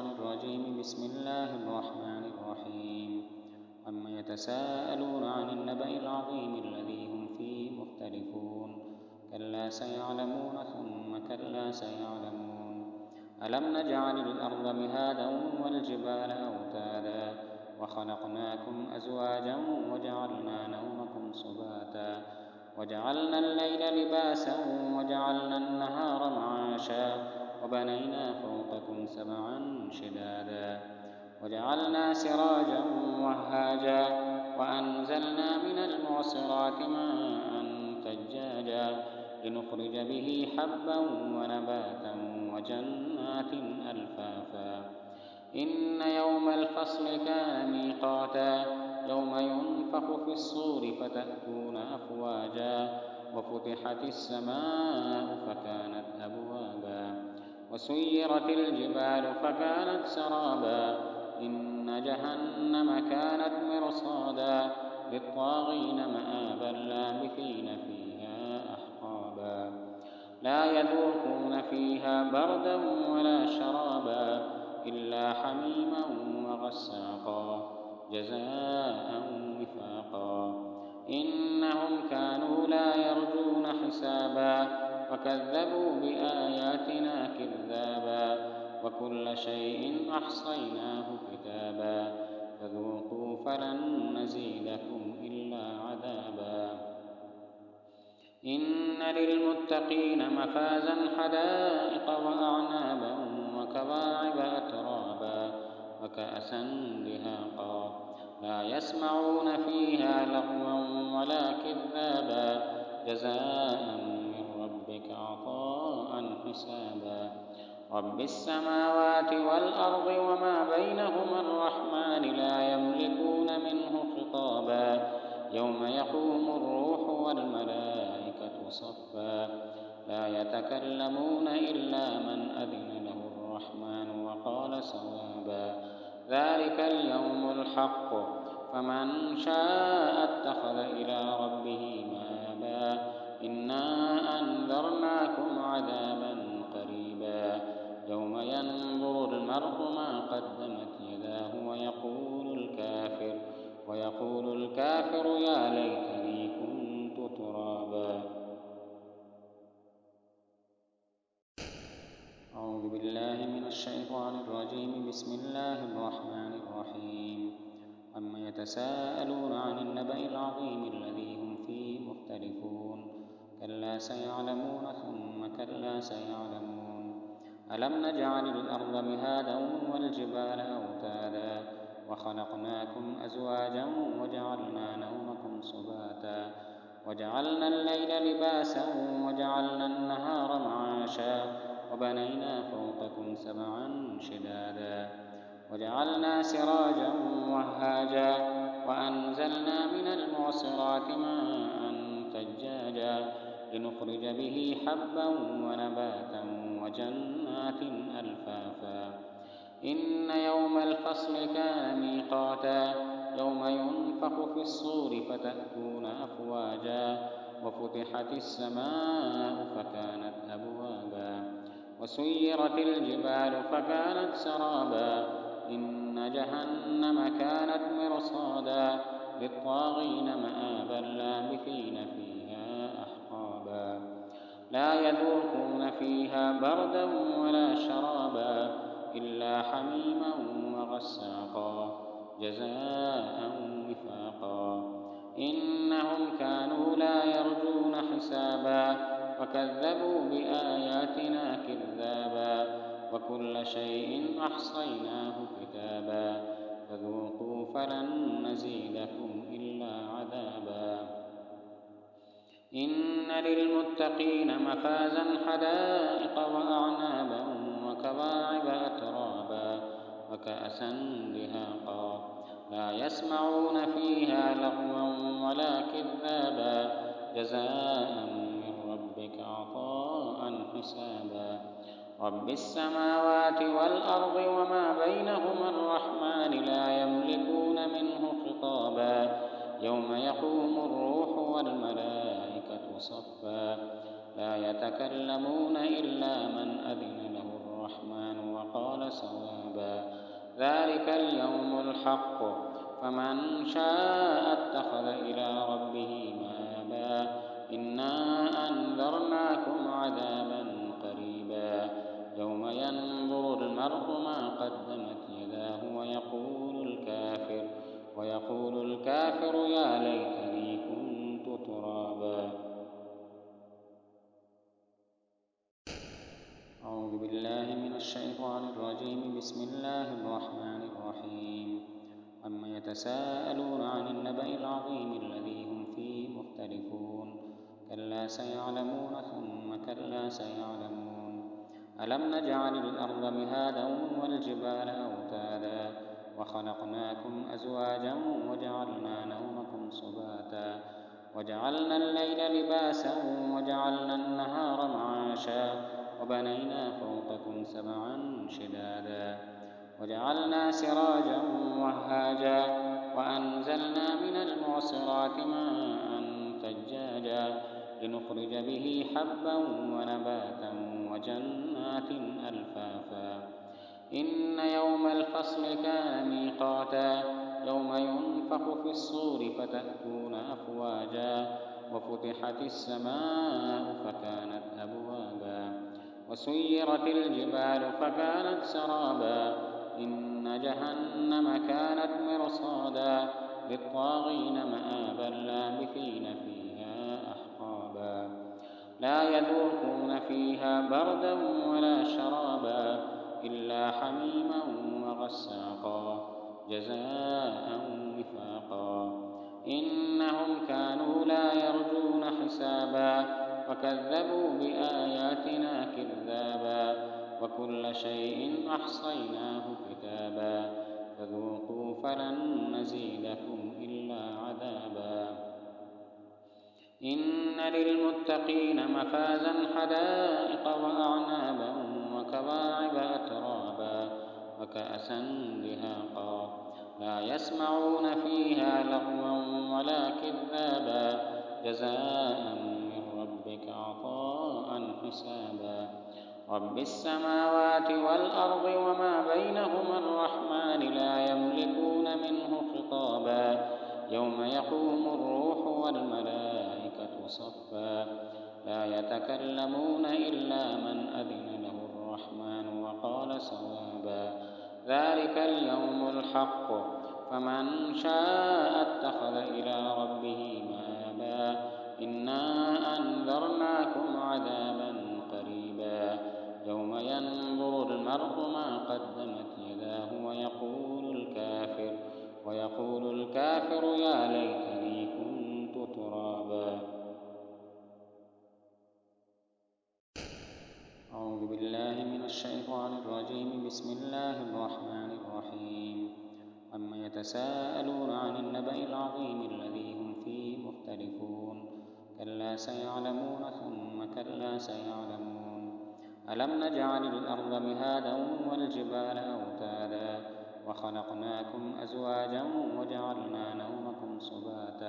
الشيطان الرجيم. بسم الله الرحمن الرحيم. عما يتساءلون عن النبأ العظيم الذي هم فيه مختلفون. كلا سيعلمون ثم كلا سيعلمون. ألم نجعل الأرض مهادا والجبال أوتادا وخلقناكم أزواجا وجعلنا نومكم سباتا وجعلنا الليل لباسا وجعلنا النهار معاشا وبنينا فوقكم سبعا شدادا وجعلنا سراجا وهاجا وأنزلنا من المعصرات ماء ثجاجا لنخرج به حبا ونباتا وجنات ألفافا. إن يوم الفصل كان ميقاتا يوم ينفخ في الصور فتأتون أفواجا وفتحت السماء فكانت أبوابا وسيرت الجبال فكانت سرابا إن جهنم كانت مرصادا للطاغين مآبا لابثين فيها أحقابا لا يذوقون فيها بردا ولا شرابا إلا حميما وغساقا جزاء وفاقا. إنهم كانوا لا يرجون حسابا وكذبوا بآياتنا كذابا وكل شيء أحصيناه كتابا فذوقوا فلن نزيدكم إلا عذابا. إن للمتقين مفازا حدائق وأعنابا وكواعب أترابا وكأسا دهاقا لا يسمعون فيها لغوا ولا كذابا جزاء من ربك عطاء حسابا. رب السماوات والأرض وما بينهما الرحمن لا يملكون منه خطابا يوم يقوم الروح والملائكة صفا لا يتكلمون إلا من أذن له الرحمن وقال صوابا. ذلك اليوم الحق فمن شاء اتخذ إلى ربه مآبا. إنا أنذرناكم عذابا قريبا يوم ينظر المرء ما قدمت يداه ويقول الكافر يا ليتني كنت ترابا. أعوذ بالله من الشيطان الرجيم. بسم الله الرحمن الرحيم. عما يتساءلون عن النبأ العظيم الذي هم فيه مختلفون. كلا سيعلمون ثم كلا سيعلمون. ألم نجعل الأرض مهادا والجبال أوتادا وخلقناكم أزواجا وجعلنا نومكم سباتا وجعلنا الليل لباسا وجعلنا النهار معاشا وبنينا فوقكم سبعا شدادا وجعلنا سراجا وهاجا وأنزلنا من المعصرات ماء ثجاجا لنخرج به حبا ونباتا وجنات ألفافا. إن يوم الفصل كان ميقاتا يوم ينفخ في الصور فتأتون أفواجا وفتحت السماء فكانت أبوابا وسيرت الجبال فكانت سرابا إن جهنم كانت مرصادا للطاغين مآبا لابثين فيها أحقابا لا يذوقون فيها بردا ولا شرابا إلا حميما وغساقا جزاء وفاقا. إنهم كانوا لا يرجون حسابا وكذبوا بآياتنا كذابا وكل شيء أحصيناه كتابا فذوقوا فلن نزيدكم إلا عذابا. إن للمتقين مفازا حدائق وأعنابا وكواعب أترابا وكأسا دهاقا لا يسمعون فيها لغوا ولا كذابا جزاء من ربك عطاء حسابا. رب السماوات والأرض وما بينهما الرحمن لا يملكون منه خطابا يوم يقوم الروح والملائكة صفا لا يتكلمون إلا من أذن له الرحمن وقال صوابا. ذلك اليوم الحق فمن شاء اتخذ إلى ربه مآبا إنا أنذرناكم عذابا قريبا يوم ينظر المرء ما قدمت يداه ويقول الكافر يا ليتني كنت ترابا. أعوذ بالله من الشيطان الرجيم. بسم الله الرحمن الرحيم. عما يتساءلون عن النبأ العظيم الذي هم فيه مختلفون كلا سيعلمون ثم كلا سيعلمون. ألم نجعل الأرض مهادا والجبال أوتادا وخلقناكم أزواجا وجعلنا نومكم سباتا وجعلنا الليل لباسا وجعلنا النهار معاشا وبنينا فوقكم سبعا شدادا وجعلنا سراجا وهاجا وأنزلنا من المعصرات ماء ثجاجا لنخرج به حبا ونباتا وجنات ألفافا. إن يوم الفصل كان ميقاتا يوم ينفخ في الصور فتأتون أفواجا وفتحت السماء فكانت أبوابا وسيرت الجبال فكانت سرابا إن جهنم كانت مرصادا للطاغين مآبا لابثين فيها أحقابا لا يذوقون فيها بردا ولا شرابا إلا حميما وغساقا جزاء وفاقا. إنهم كانوا لا يرجون حسابا وكذبوا بآياتنا كذابا وكل شيء أحصيناه كتابا فذوقوا فلن نزيدكم إلا عذابا. إن للمتقين مفازا حدائق وأعنابا وكواعب أترابا وكأسا دهاقا لا يسمعون فيها لغوا ولا كذابا جزاء من ربك عطاء حسابا. رب السماوات والأرض وما بينهما الرحمن لا يملكون منه خطابا يوم يقوم الروح والملائكة صفا لا يتكلمون إلا من أذن له الرحمن وقال صوابا. ذلك اليوم الحق فمن شاء اتخذ إلى ربه مآبا إنا أنذرناكم عذابا قريبا يوم ينظر المرء ما قدمت يداه ويقول الكافر يا ليتني كنت ترابا. أعوذ بالله من الشيطان الرجيم. بسم الله الرحمن الرحيم. عما يتساءلون عن النبأ العظيم الذي هم فيه مختلفون كلا سيعلمون ثم كلا سيعلمون. ألم نجعل الأرض مهادا والجبال أوتادا وخلقناكم أزواجا وجعلنا نومكم سباتا